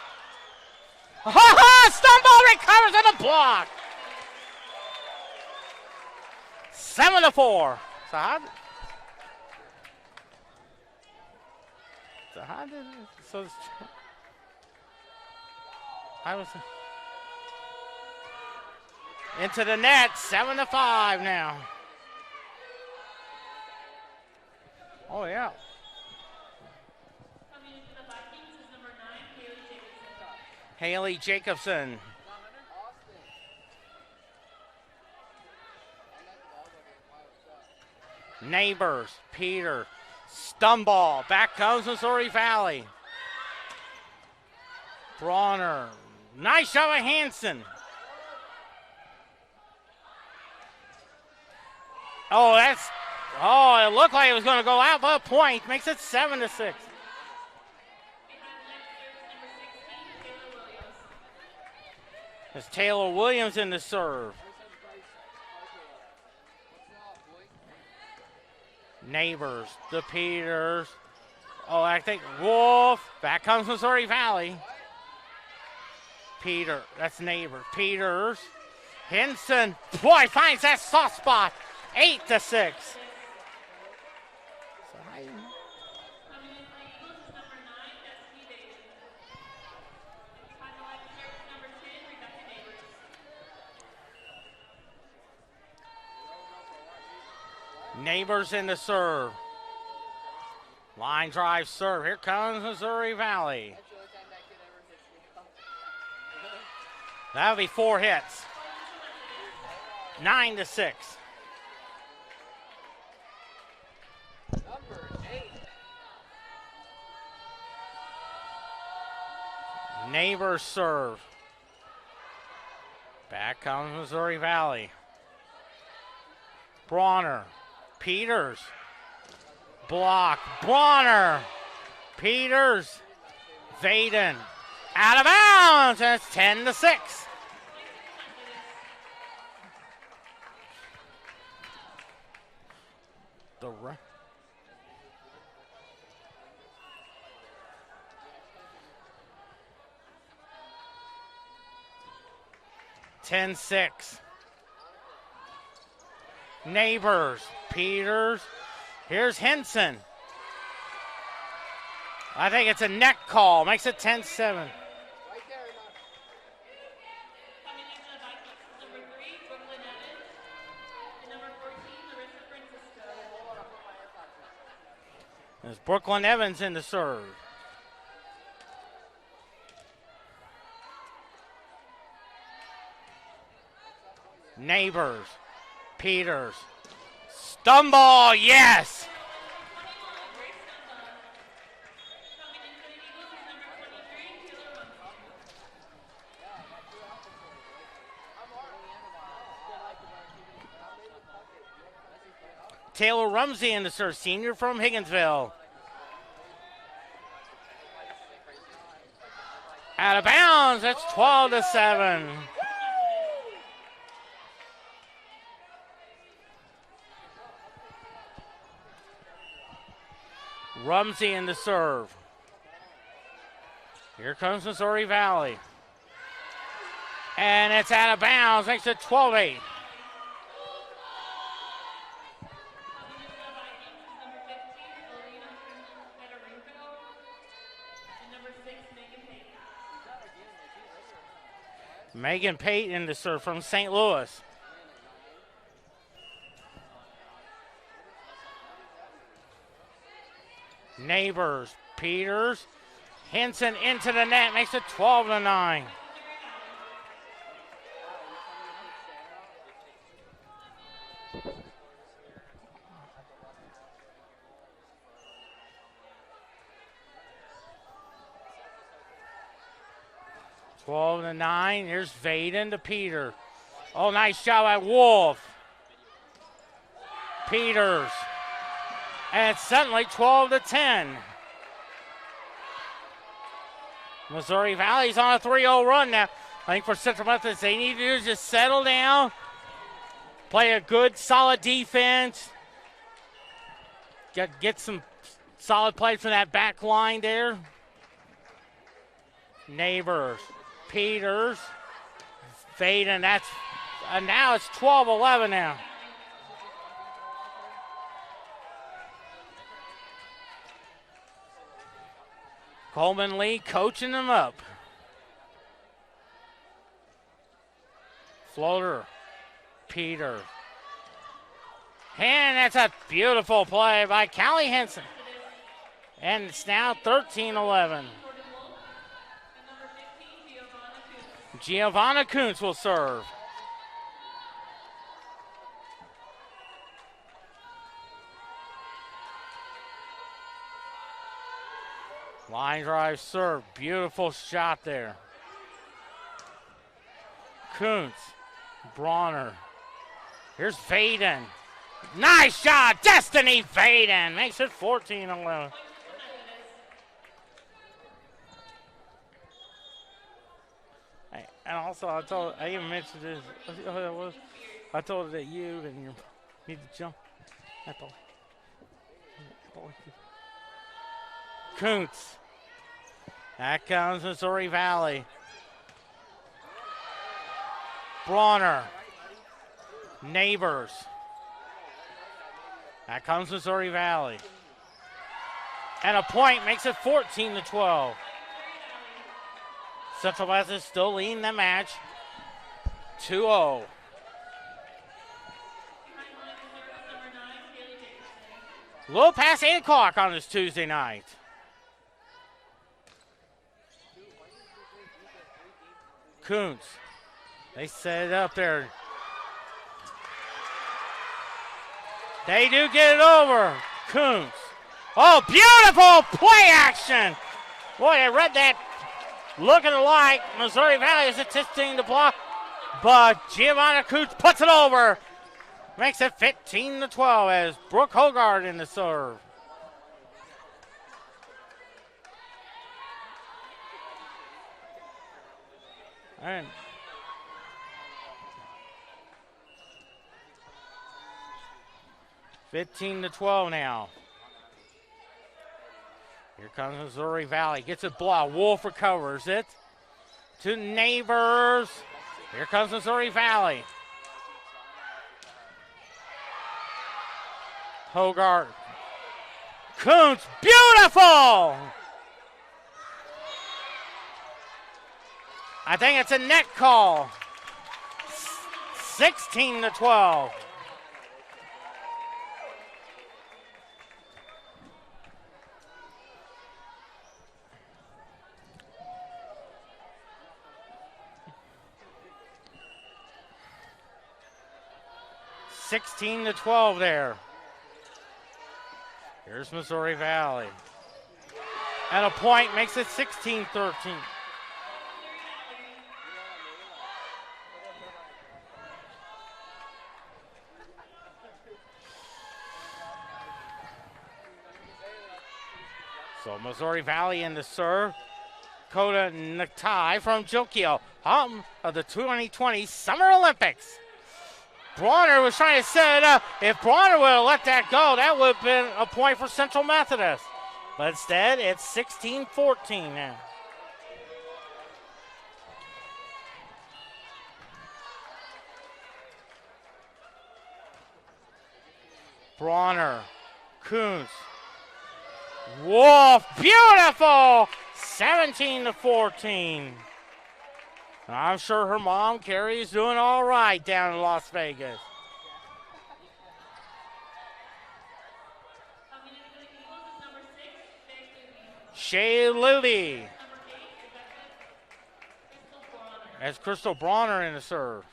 Stumble recovers on the block. 7-4. I was into the net, 7-5 now. Oh yeah. Coming into the Vikings is number 9, Haley Jacobson. Neighbors, Peter, Stumble. Back comes Missouri Valley. Bronner. Nice shot by Hanson. Oh, it looked like it was going to go out, but a point makes it 7-6. It's Taylor Williams in the serve. Neighbors, the Peters. Oh, I think Wolf. Back comes Missouri Valley. Peter, that's Neighbor. Peters. Henson. Boy, finds that soft spot. 8-6. Neighbors in the serve. Line drive serve. Here comes Missouri Valley. That'll be 4 hits. 9-6. Neighbors serve. Back comes Missouri Valley. Bronner. Peters. Block. Bronner. Peters. Vaden. Out of bounds. And it's 10-6. The run. (10-6). Neighbors, Peters. Here's Henson. I think it's a neck call. Makes it 10-7. Coming into the Vikings is number 3, Brooklyn Evans. And number 14, Larissa Francisco. There's Brooklyn Evans in the serve. Neighbors, Peters, Stumble, yes! Coming into the Eagles is number 23, Taylor Taylor Rumsey. Rumsey in the serve, senior from Higginsville. Out of bounds, that's 12-7. Rumsey in the serve. Here comes Missouri Valley. And it's out of bounds, makes it 12-8. Megan Pate in the serve from St. Louis. Neighbors, Peters, Henson into the net, makes it 12-9. Twelve to 9. Here's Vaden to Peter. Oh, nice shot by Wolf. Peters. And it's suddenly 12 to 10. Missouri Valley's on a 3-0 run now. I think for Central Methodist, they need to do is just settle down, play a good, solid defense, get some solid plays from that back line there. Neighbors, Peters, Vaden. That's now it's 12-11 now. Coleman Lee coaching them up. Floater, Peter. And that's a beautiful play by Callie Henson. And it's now 13-11. Giovanna Kuntz will serve. Line drive serve. Beautiful shot there. Kuntz. Bronner. Here's Vaden. Nice shot. Destiny Vaden makes it 14-11. And also, I even mentioned this. I told her that you and you need to jump. Kuntz. That comes Missouri Valley. Bronner. Neighbors. That comes Missouri Valley. And a point makes it 14-12. Central Methodist still leading the match. 2-0. A little past 8 o'clock on this Tuesday night. Kuntz. They set it up there. They do get it over. Kuntz. Oh, beautiful play action. Boy, I read that looking alike. Missouri Valley is attempting to block, but Giovanna Kuntz puts it over. Makes it 15-12 as Brooke Hogard in the serve. And 15-12 now. Here comes Missouri Valley. Gets it blocked. Wolf recovers it. To Neighbors. Here comes Missouri Valley. Hogard. Kuntz. Beautiful! I think it's a net call. 16-12. $16-12 there. Here's Missouri Valley. And a point makes it 16-13. So Missouri Valley in the serve. Coda Natai from Jokio, home of the 2020 Summer Olympics. Bronner was trying to set it up. If Bronner would have let that go, that would have been a point for Central Methodist. But instead, it's 16-14 now. Bronner, Kuntz, Wolf, beautiful! 17-14. I'm sure her mom, Carrie, is doing all right down in Las Vegas. Shea Lilly. As Crystal Bronner in the serve.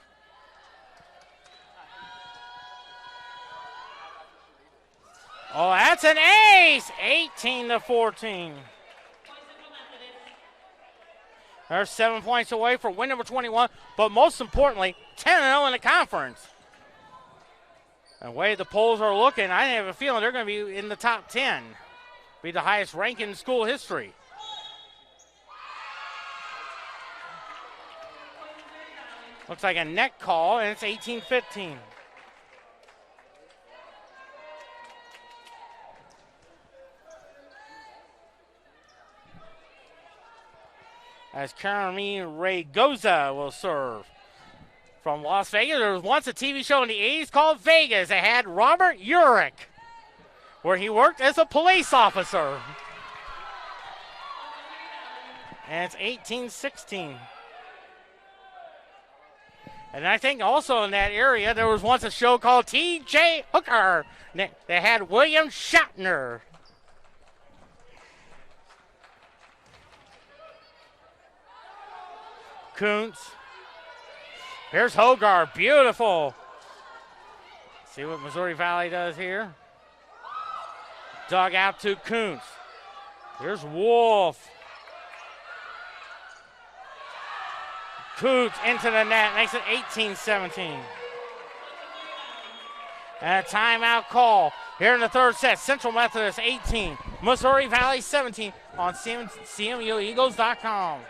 Oh, that's an ace! 18-14. They're 7 points away for win number 21, but most importantly, 10-0 in the conference. The way the polls are looking, I have a feeling they're going to be in the top 10. Be the highest rank in school history. Looks like a net call, and it's 18-15. As Carmine Raygoza will serve. From Las Vegas, there was once a TV show in the 80s called Vegas. It had Robert Urich, where he worked as a police officer. And it's 18-16. And I think also in that area, there was once a show called T.J. Hooker that had William Shatner. Kuntz. Here's Hogarth, beautiful. See what Missouri Valley does here. Dug out to Kuntz. Here's Wolf. Kuntz into the net, makes it 18-17. And a timeout call here in the third set. Central Methodist 18, Missouri Valley 17 on CMUEagles.com.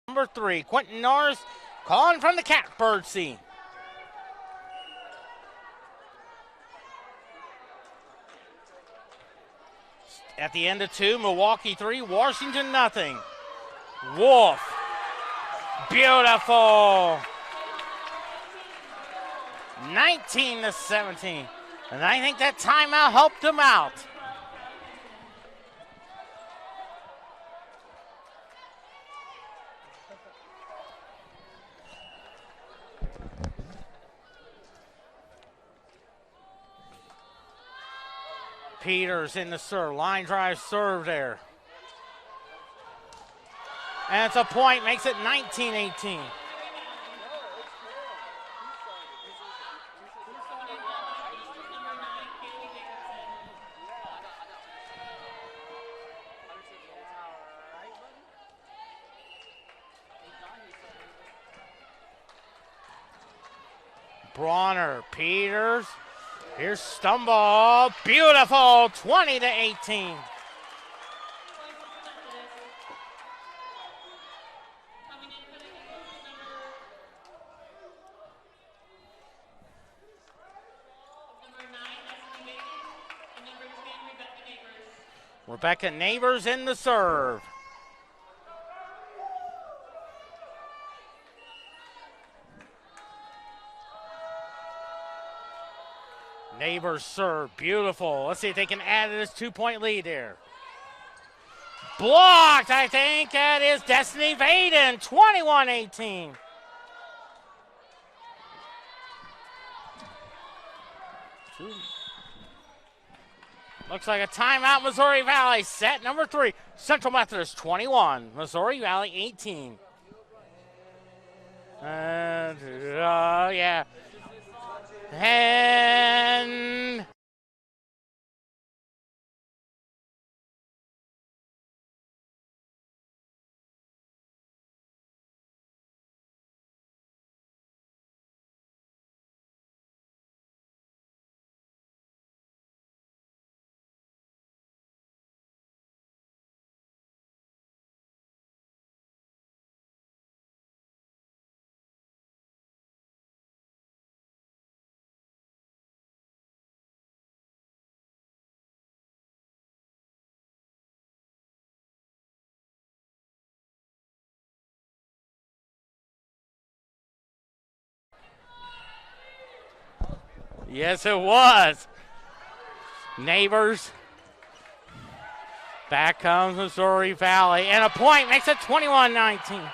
Number 3, Quentin Norris calling from the catbird seat. At the end of 2, Milwaukee 3, Washington nothing. Wolf, beautiful. 19-17. And I think that timeout helped them out. Peters in the serve. Line drive serve there. And it's a point, makes it 19-18. Bronner, Peters. Here's Stumble, beautiful, 20-18. Rebecca Neighbors in the serve. Neighbors serve, beautiful. Let's see if they can add to this 2-point lead here. Blocked, I think. That is Destiny Vaden, 21-18. Looks like a timeout, Missouri Valley. Set number 3, Central Methodist 21, Missouri Valley 18. Yeah. And yes, it was. Neighbors. Back comes Missouri Valley. And a point makes it 21-19.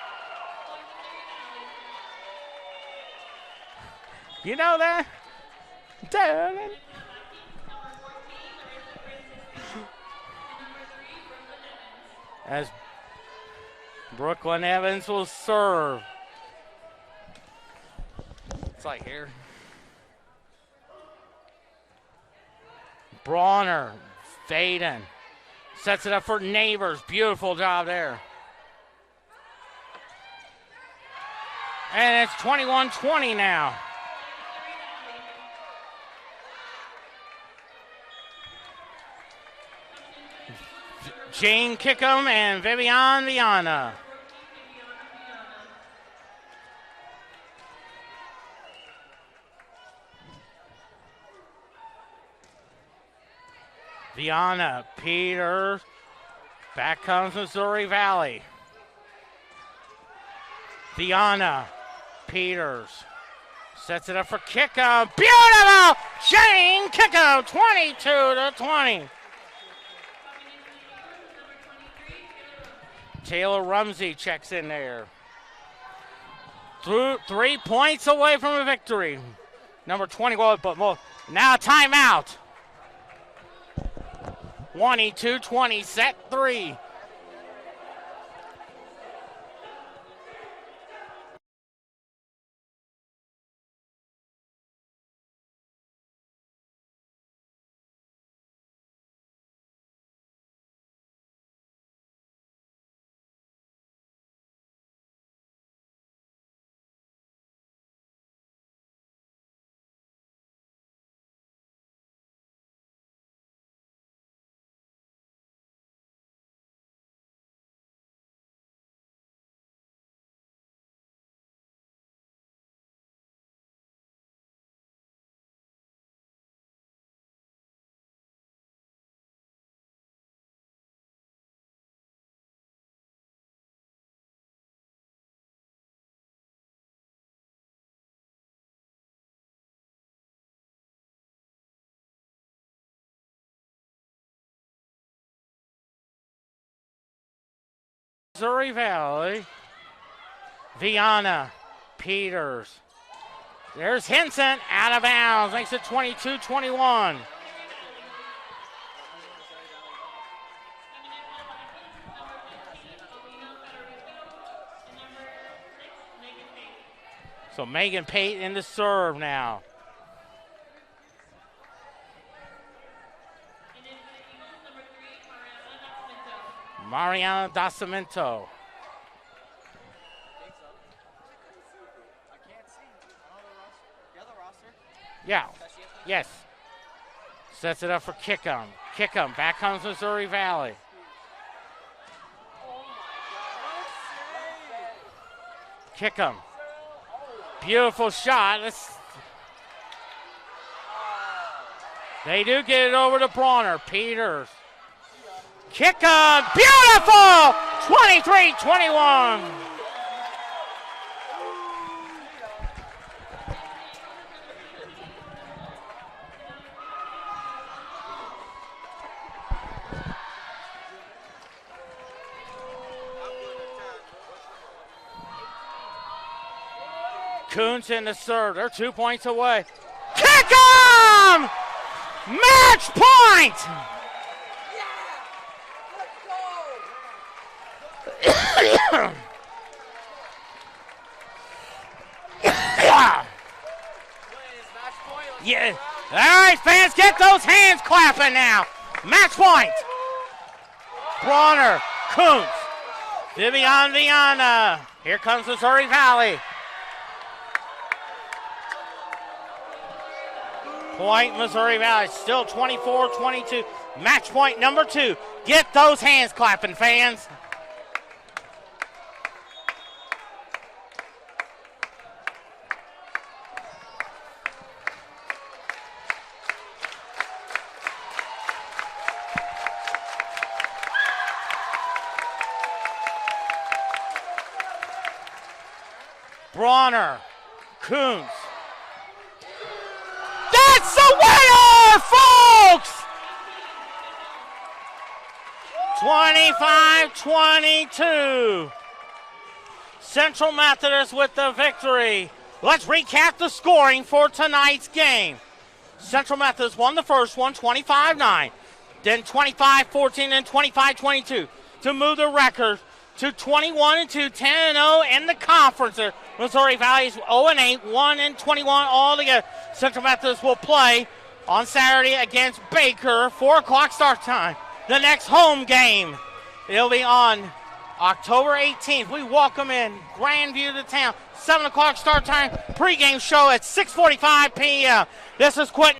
You know that? As Brooklyn Evans will serve. It's like here. Bronner, Vaden, sets it up for Neighbors. Beautiful job there. And it's 21-20 now. Jane Kickham and Vivian Viana. Viana, Peters. Back comes Missouri Valley. Viana, Peters. Sets it up for Kickham. Beautiful! Jane Kickham, 22-20. Taylor Rumsey checks in there. 3 points away from a victory. Number 20, but now a timeout. 22-20, set 3. Missouri Valley. Viana, Peters. There's Henson out of bounds, makes it 22-21. So Megan Pate in the serve now. Mariana Dascimento. Yeah. Yes. Sets it up for Kickham. Kickham. Back comes Missouri Valley. Kickham. Beautiful shot. They do get it over to Bronner. Peters. Kickham. Beautiful! 23-21. Kuntz in the serve. They're 2 points away. Kick 'em! Match point! Yeah. All right, fans, get those hands clapping now. Match point. Bronner, Kuntz, Viviana. Here comes Missouri Valley. Point, Missouri Valley, still 24-22. Match point number 2. Get those hands clapping, fans. Bronner, Kuntz. That's the winner, folks! 25-22. Central Methodist with the victory. Let's recap the scoring for tonight's game. Central Methodist won the first one, 25-9. Then 25-14 and 25-22 to move the record to 21-2, 10-0 in the conference. Missouri Valley's 0-8, 1-21 all together. Central Methodist will play on Saturday against Baker, 4 o'clock start time. The next home game, it'll be on October 18th. We welcome in Grandview to town, 7 o'clock start time. Pregame show at 6:45 p.m. This is Quentin.